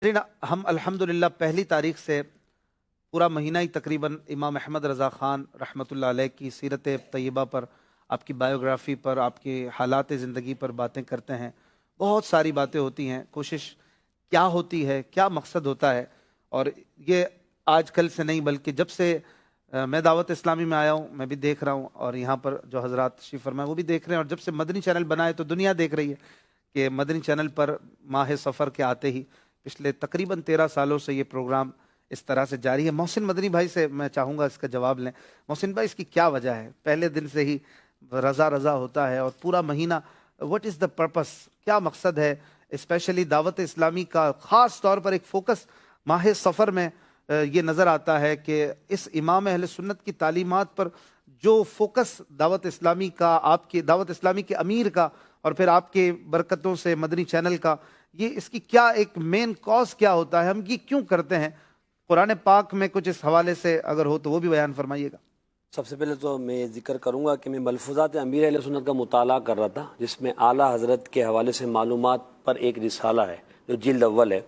لیکن ہم الحمدللہ پہلی تاریخ سے پورا مہینہ ہی تقریباً امام احمد رضا خان رحمۃ اللہ علیہ کی سیرت طیبہ پر، آپ کی بایوگرافی پر، آپ کی حالات زندگی پر باتیں کرتے ہیں۔ بہت ساری باتیں ہوتی ہیں، کوشش کیا ہوتی ہے، کیا مقصد ہوتا ہے، اور یہ آج کل سے نہیں بلکہ جب سے میں دعوت اسلامی میں آیا ہوں میں بھی دیکھ رہا ہوں، اور یہاں پر جو حضرات تشریف فرمائے وہ بھی دیکھ رہے ہیں، اور جب سے مدنی چینل بنا ہے تو دنیا دیکھ رہی ہے کہ مدنی چینل پر ماہ سفر کے آتے ہی پچھلے تقریباً 13 سالوں سے یہ پروگرام اس طرح سے جاری ہے۔ محسن مدنی بھائی سے میں چاہوں گا اس کا جواب لیں۔ محسن بھائی، اس کی کیا وجہ ہے؟ پہلے دن سے ہی رضا رضا ہوتا ہے اور پورا مہینہ وٹ از دا پرپس، کیا مقصد ہے؟ اسپیشلی دعوت اسلامی کا خاص طور پر ایک فوکس ماہ سفر میں یہ نظر آتا ہے کہ اس امام اہل سنت کی تعلیمات پر جو فوکس دعوت اسلامی کا، آپ کی دعوت اسلامی کے امیر کا، اور پھر آپ کے برکتوں سے مدنی چینل کا، یہ اس کی کیا ایک مین کاز کیا ہوتا ہے؟ ہم یہ کیوں کرتے ہیں؟ قرآن پاک میں کچھ اس حوالے سے اگر ہو تو وہ بھی بیان فرمائیے گا۔ سب سے پہلے تو میں ذکر کروں گا کہ میں ملفوظات امیر اہل سنت کا مطالعہ کر رہا تھا، جس میں اعلیٰ حضرت کے حوالے سے معلومات پر ایک رسالہ ہے جو جلد اول ہے۔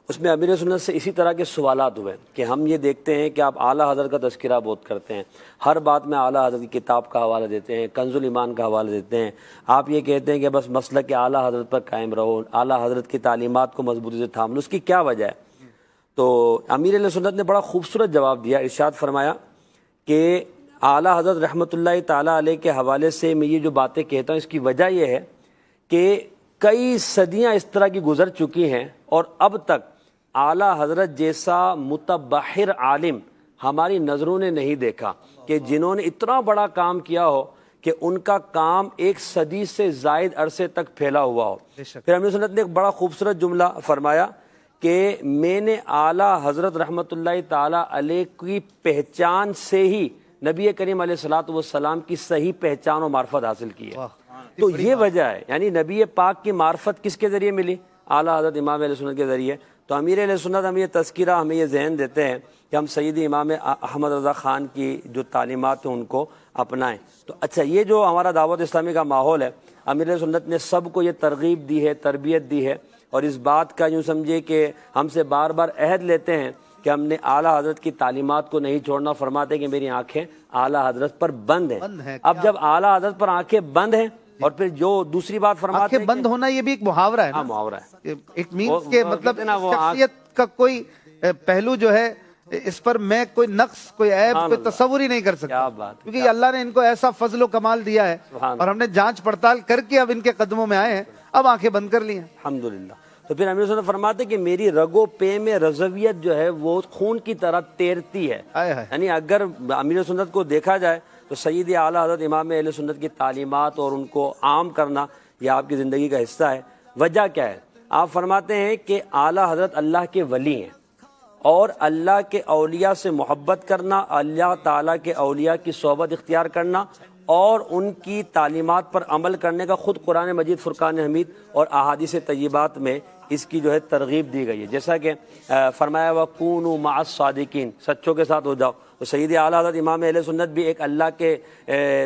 اس میں امیر سنت سے اسی طرح کے سوالات ہوئے کہ ہم یہ دیکھتے ہیں کہ آپ اعلیٰ حضرت کا تذکرہ بہت کرتے ہیں، ہر بات میں اعلیٰ حضرت کی کتاب کا حوالہ دیتے ہیں، کنز الایمان کا حوالہ دیتے ہیں، آپ یہ کہتے ہیں کہ بس مسلک اعلیٰ حضرت پر قائم رہو، اعلیٰ حضرت کی تعلیمات کو مضبوطی سے تھام لو۔ اس کی کیا وجہ ہے؟ تو امیر اہل سنت نے بڑا خوبصورت جواب دیا، ارشاد فرمایا کہ اعلیٰ حضرت رحمۃ اللہ تعالیٰ علیہ کے حوالے سے میں یہ جو باتیں کہتا ہوں اس کی وجہ یہ ہے کہ کئی صدیاں اس طرح کی گزر چکی ہیں اور اب تک اعلیٰ حضرت جیسا متبحر عالم ہماری نظروں نے نہیں دیکھا کہ جنہوں نے اتنا بڑا کام کیا ہو کہ ان کا کام ایک صدی سے زائد عرصے تک پھیلا ہوا ہو۔ پھر امیر سنت نے ایک بڑا خوبصورت جملہ فرمایا کہ میں نے اعلیٰ حضرت رحمۃ اللہ تعالیٰ علیہ کی پہچان سے ہی نبی کریم علیہ الصلوۃ والسلام کی صحیح پہچان و معرفت حاصل کی ہے۔ تو یہ وجہ ہے، یعنی نبی پاک کی معرفت کس کے ذریعے ملی؟ اعلیٰ حضرت امام اہل سنت کے ذریعے۔ تو امیر اہل سنت ہمیں یہ تذکرہ، ہمیں یہ ذہن دیتے ہیں کہ ہم سیدی امام احمد رضا خان کی جو تعلیمات ہیں ان کو اپنائیں۔ تو اچھا، یہ جو ہمارا دعوت اسلامی کا ماحول ہے، امیر اہل سنت نے سب کو یہ ترغیب دی ہے، تربیت دی ہے، اور اس بات کا یوں سمجھے کہ ہم سے بار بار عہد لیتے ہیں کہ ہم نے اعلیٰ حضرت کی تعلیمات کو نہیں چھوڑنا۔ فرماتے کہ میری آنکھیں اعلیٰ حضرت پر بند ہیں۔ اب جب اعلیٰ حضرت پر آنکھیں بند ہیں، اور پھر جو دوسری بات فرماتے ہیں بند ہونا یہ بھی ایک محاورہ ہے۔ ہاں، محاورہ ہے۔ اٹ مینس کہ مطلب شخصیت کا کوئی پہلو جو ہے اس پر میں کوئی نقص، کوئی عیب، کوئی تصور ہی نہیں کر سکتا، کیونکہ اللہ نے ان کو ایسا فضل و کمال دیا ہے، اور ہم نے جانچ پڑتال کر کے اب ان کے قدموں میں آئے ہیں، اب آنکھیں بند کر لی ہیں الحمدللہ۔ تو پھر امیر سنت فرماتے کہ میری رگو پے میں رضویت جو ہے وہ خون کی طرح تیرتی ہے۔ یعنی اگر امیر سنت کو دیکھا جائے تو سید اعلیٰ حضرت امام اہل سنت کی تعلیمات اور ان کو عام کرنا یہ آپ کی زندگی کا حصہ ہے۔ وجہ کیا ہے؟ آپ فرماتے ہیں کہ اعلیٰ حضرت اللہ کے ولی ہیں، اور اللہ کے اولیاء سے محبت کرنا، اللہ تعالیٰ کے اولیاء کی صحبت اختیار کرنا اور ان کی تعلیمات پر عمل کرنے کا خود قرآن مجید، فرقان حمید اور احادیث طیبات میں اس کی جو ہے ترغیب دی گئی ہے۔ جیسا کہ فرمایا وَكُونُوا مَعَ الصَّادِقِينَ، سچوں کے ساتھ ہو جاؤ۔ تو سید اعلیٰ حضرت امام اہل سنت بھی ایک اللہ کے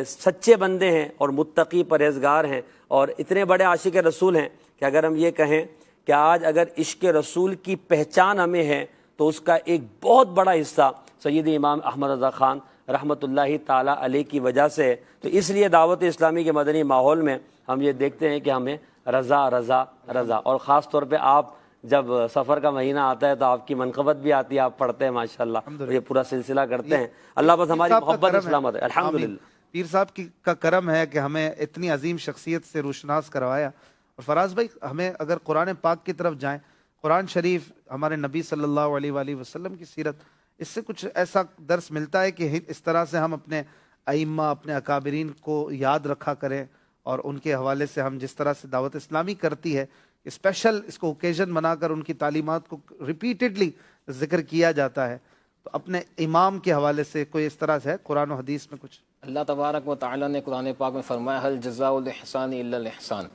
سچے بندے ہیں اور متقی پرہیزگار ہیں، اور اتنے بڑے عاشق رسول ہیں کہ اگر ہم یہ کہیں کہ آج اگر عشق رسول کی پہچان ہمیں ہے تو اس کا ایک بہت بڑا حصہ سید امام احمد رضا خان رحمۃ اللہ تعالیٰ علیہ کی وجہ سے ہے۔ تو اس لیے دعوت اسلامی کے مدنی ماحول میں ہم یہ دیکھتے ہیں کہ ہمیں رضا رضا رضا، اور خاص طور پہ آپ جب سفر کا مہینہ آتا ہے تو آپ کی منقبت بھی آتی ہے، آپ پڑھتے ہیں ماشاءاللہ، یہ پورا سلسلہ کرتے ہیں۔ اللہ بس ہماری محبت اسلامت ہے، الحمدللہ۔ پیر صاحب کا کرم ہے کہ ہمیں اتنی عظیم شخصیت سے روشناس کروایا۔ اور فراز بھائی، ہمیں اگر قرآن پاک کی طرف جائیں، قرآن شریف، ہمارے نبی صلی اللہ علیہ وآلہ وسلم کی سیرت، اس سے کچھ ایسا درس ملتا ہے کہ اس طرح سے ہم اپنے ائمہ، اپنے اکابرین کو یاد رکھا کریں، اور ان کے حوالے سے ہم جس طرح سے دعوت اسلامی کرتی ہے، اسپیشل اس کو اوکیزن بنا کر ان کی تعلیمات کو ریپیٹڈلی ذکر کیا جاتا ہے، تو اپنے امام کے حوالے سے کوئی اس طرح سے ہے قرآن و حدیث میں کچھ؟ اللہ تبارک و تعالیٰ نے قرآن پاک میں فرمایا حل جزاء الاحسان الا الاحسان،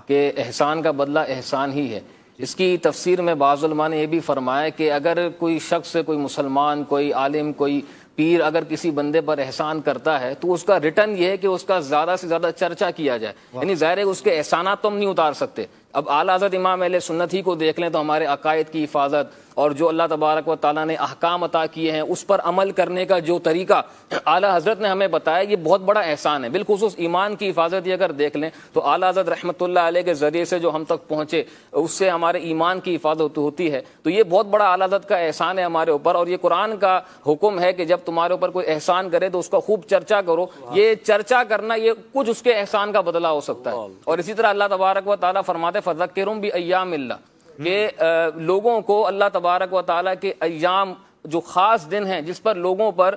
کہ احسان کا بدلہ احسان ہی ہے۔ اس کی تفسیر میں بعض علماء نے یہ بھی فرمایا کہ اگر کوئی شخص، کوئی مسلمان، کوئی عالم، کوئی پیر اگر کسی بندے پر احسان کرتا ہے تو اس کا ریٹرن یہ ہے کہ اس کا زیادہ سے زیادہ چرچا کیا جائے۔ یعنی ظاہر ہے اس کے احسانات تو ہم نہیں اتار سکتے، اب اعلیٰ حضرت امام اہل سنت ہی کو دیکھ لیں تو ہمارے عقائد کی حفاظت اور جو اللہ تبارک و تعالیٰ نے احکام عطا کیے ہیں اس پر عمل کرنے کا جو طریقہ اعلیٰ حضرت نے ہمیں بتایا، یہ بہت بڑا احسان ہے۔ بالخصوص ایمان کی حفاظت یہ اگر دیکھ لیں تو اعلیٰ حضرت رحمۃ اللہ علیہ کے ذریعے سے جو ہم تک پہنچے اس سے ہمارے ایمان کی حفاظت ہوتی ہے، تو یہ بہت بڑا اعلیٰ حضرت کا احسان ہے ہمارے اوپر، اور یہ قرآن کا حکم ہے کہ جب تمہارے اوپر کوئی احسان کرے تو اس کا خوب چرچا کرو۔ یہ چرچا کرنا یہ کچھ اس کے احسان کا بدلہ ہو سکتا ہے۔ اور اسی طرح اللہ تبارک و تعالیٰ فرماتے فذکرہم بایام اللہ، کہ لوگوں کو اللہ تبارک و تعالیٰ کے ایام، جو خاص دن ہیں جس پر لوگوں پر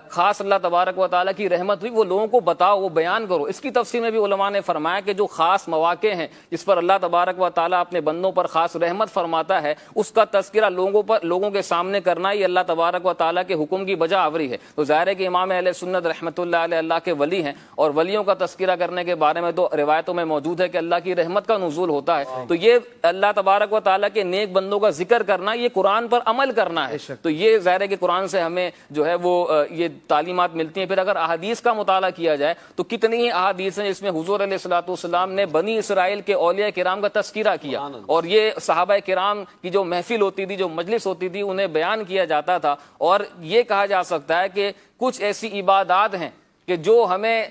خاص اللہ تبارک و تعالیٰ کی رحمت ہوئی، وہ لوگوں کو بتاؤ، وہ بیان کرو۔ اس کی تفسیر میں بھی علماء نے فرمایا کہ جو خاص مواقع ہیں جس پر اللہ تبارک و تعالیٰ اپنے بندوں پر خاص رحمت فرماتا ہے، اس کا تذکرہ لوگوں کے سامنے کرنا ہی اللہ تبارک و تعالیٰ کے حکم کی بجا آوری ہے۔ تو ظاہر ہے کہ امام اہل سنت رحمۃ اللہ علیہ اللہ کے ولی ہیں، اور ولیوں کا تذکرہ کرنے کے بارے میں تو روایتوں میں موجود ہے کہ اللہ کی رحمت کا نزول ہوتا ہے۔ تو یہ اللہ تبارک و تعالیٰ کے نیک بندوں کا ذکر کرنا، یہ قرآن پر عمل کرنا ہے۔ تو یہ ظاہر ہے کہ قرآن سے ہمیں جو ہے وہ یہ تعلیمات ملتی ہیں۔ پھر اگر احادیث کا مطالعہ کیا جائے تو کتنی ہی احادیث ہیں جس میں حضور علیہ الصلوۃ والسلام نے بنی اسرائیل کے اولیاء کرام کا تذکرہ کیا، اور یہ صحابہ کرام کی جو محفل ہوتی تھی، جو مجلس ہوتی تھی، انہیں بیان کیا جاتا تھا۔ اور یہ کہا جا سکتا ہے کہ کچھ ایسی عبادات ہیں کہ جو ہمیں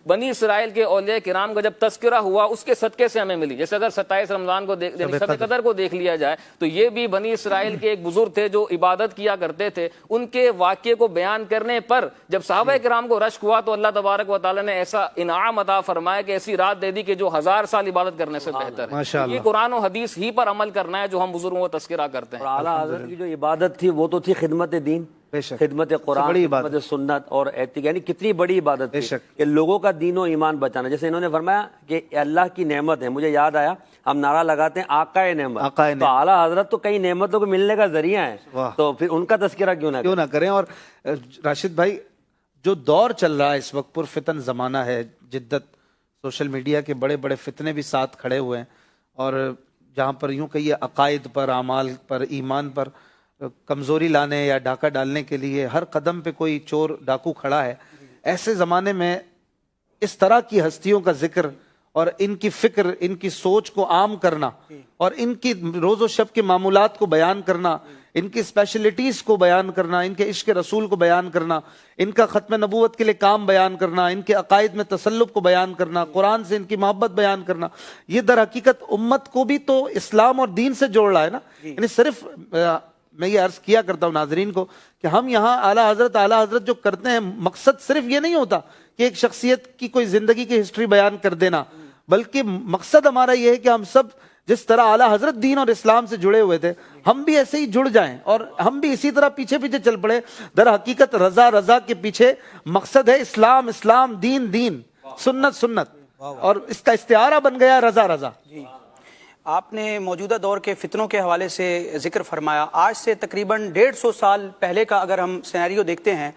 بنی اسرائیل کے اولیاء کرام کا جب تذکرہ ہوا اس کے صدقے سے ہمیں ملی۔ جیسے اگر 27 رمضان کو شب قدر کو دیکھ لیا جائے تو یہ بھی بنی اسرائیل کے ایک بزرگ تھے جو عبادت کیا کرتے تھے، ان کے واقعے کو بیان کرنے پر جب صحابہ کرام کو رشک ہوا تو اللہ تبارک و تعالیٰ نے ایسا انعام عطا فرمایا کہ ایسی رات دے دی کہ جو 1000 سال عبادت کرنے سے بہتر ہے۔ یہ قرآن و حدیث ہی پر عمل کرنا ہے جو ہم بزرگوں کو تذکرہ کرتے ہیں۔ اور اعلیٰ حضرت کی جو عبادت تھی وہ تو تھی خدمت دین، خدمت قرآن، خدمت سنت اور ایتھک، یعنی کتنی بڑی عبادت تھی کہ لوگوں کا دین و ایمان بچانا۔ جیسے انہوں نے فرمایا کہ اللہ کی نعمت ہے، مجھے یاد آیا ہم نعرہ لگاتے ہیں آقا نعمت، تو اعلیٰ حضرت تو کئی نعمتوں کو ملنے کا ذریعہ ہے، تو پھر ان کا تذکرہ کیوں نہ کریں۔ اور راشد بھائی، جو دور چل رہا ہے اس وقت پر فتن زمانہ ہے، جدت، سوشل میڈیا کے بڑے بڑے فتنے بھی ساتھ کھڑے ہوئے ہیں، اور جہاں پر یوں کہیے عقائد پر، اعمال پر، ایمان پر کمزوری لانے یا ڈاکہ ڈالنے کے لیے ہر قدم پہ کوئی چور ڈاکو کھڑا ہے، ایسے زمانے میں اس طرح کی ہستیوں کا ذکر اور ان کی فکر، ان کی سوچ کو عام کرنا اور ان کی روز و شب کے معمولات کو بیان کرنا، ان کی اسپیشلٹیز کو بیان کرنا، ان کے عشق رسول کو بیان کرنا، ان کا ختم نبوت کے لیے کام بیان کرنا، ان کے عقائد میں تسلب کو بیان کرنا، قرآن سے ان کی محبت بیان کرنا، یہ در حقیقت امت کو بھی تو اسلام اور دین سے جوڑ رہا ہے نا۔ یعنی صرف میں یہ عرض کیا کرتا ہوں ناظرین کو کہ ہم یہاں اعلیٰ حضرت جو کرتے ہیں، مقصد صرف یہ نہیں ہوتا کہ ایک شخصیت کی کوئی زندگی کی ہسٹری بیان کر دینا، بلکہ مقصد ہمارا یہ ہے کہ ہم سب جس طرح اعلیٰ حضرت دین اور اسلام سے جڑے ہوئے تھے، ہم بھی ایسے ہی جڑ جائیں اور ہم بھی اسی طرح پیچھے پیچھے چل پڑے۔ در حقیقت رضا کے پیچھے مقصد ہے اسلام، دین، سنت، اور اس کا استعارہ بن گیا رضا۔ آپ نے موجودہ دور کے فتنوں کے حوالے سے ذکر فرمایا۔ آج سے تقریباً 150 سال پہلے کا اگر ہم سیناریو دیکھتے ہیں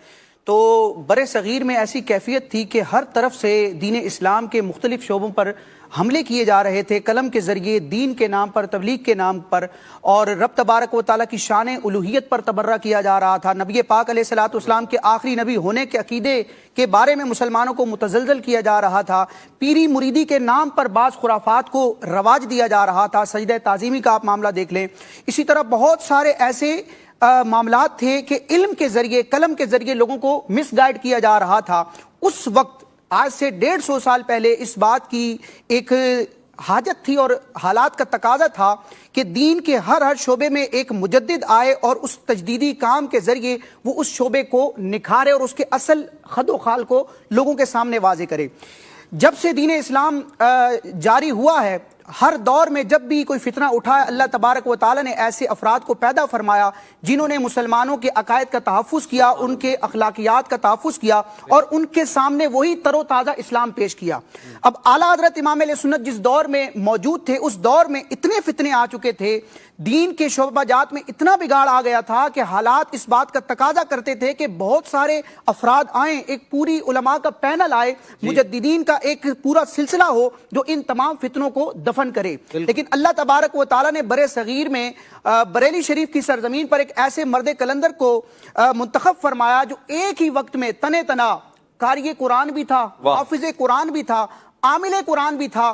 تو برِ صغیر میں ایسی کیفیت تھی کہ ہر طرف سے دین اسلام کے مختلف شعبوں پر حملے کیے جا رہے تھے، قلم کے ذریعے، دین کے نام پر، تبلیغ کے نام پر، اور رب تبارک و تعالیٰ کی شان الوہیت پر تبرہ کیا جا رہا تھا۔ نبی پاک علیہ الصلوۃ والسلام کے آخری نبی ہونے کے عقیدے کے بارے میں مسلمانوں کو متزلزل کیا جا رہا تھا۔ پیری مریدی کے نام پر بعض خرافات کو رواج دیا جا رہا تھا۔ سجدہ تعظیمی کا آپ معاملہ دیکھ لیں۔ اسی طرح بہت سارے ایسے معاملات تھے کہ علم کے ذریعے، قلم کے ذریعے لوگوں کو مس گائیڈ کیا جا رہا تھا۔ اس وقت آج سے 150 سال پہلے اس بات کی ایک حاجت تھی اور حالات کا تقاضا تھا کہ دین کے ہر شعبے میں ایک مجدد آئے اور اس تجدیدی کام کے ذریعے وہ اس شعبے کو نکھارے اور اس کے اصل خد و خال کو لوگوں کے سامنے واضح کرے۔ جب سے دین اسلام جاری ہوا ہے، ہر دور میں جب بھی کوئی فتنہ اٹھا، اللہ تبارک و تعالیٰ نے ایسے افراد کو پیدا فرمایا جنہوں نے مسلمانوں کے عقائد کا تحفظ کیا، ان کے اخلاقیات کا تحفظ کیا اور ان کے سامنے وہی تر و تازہ اسلام پیش کیا۔ اب اعلیٰ حضرت امام علیہ سنت جس دور میں موجود تھے، اس دور میں اتنے فتنے آ چکے تھے، دین کے شعبہ جات میں اتنا بگاڑ آ گیا تھا کہ حالات اس بات کا تقاضا کرتے تھے کہ بہت سارے افراد آئیں، ایک پوری علماء کا پینل آئے، مجددین کا ایک پورا سلسلہ ہو جو ان تمام فتنوں کو دفن کرے۔ لیکن اللہ تبارک و تعالیٰ نے برِ صغیر میں بریلی شریف کی سرزمین پر ایک ایسے مرد کلندر کو منتخب فرمایا جو ایک ہی وقت میں تنے تنا قاری قرآن بھی تھا، حافظ قرآن بھی تھا، عامل قرآن بھی تھا،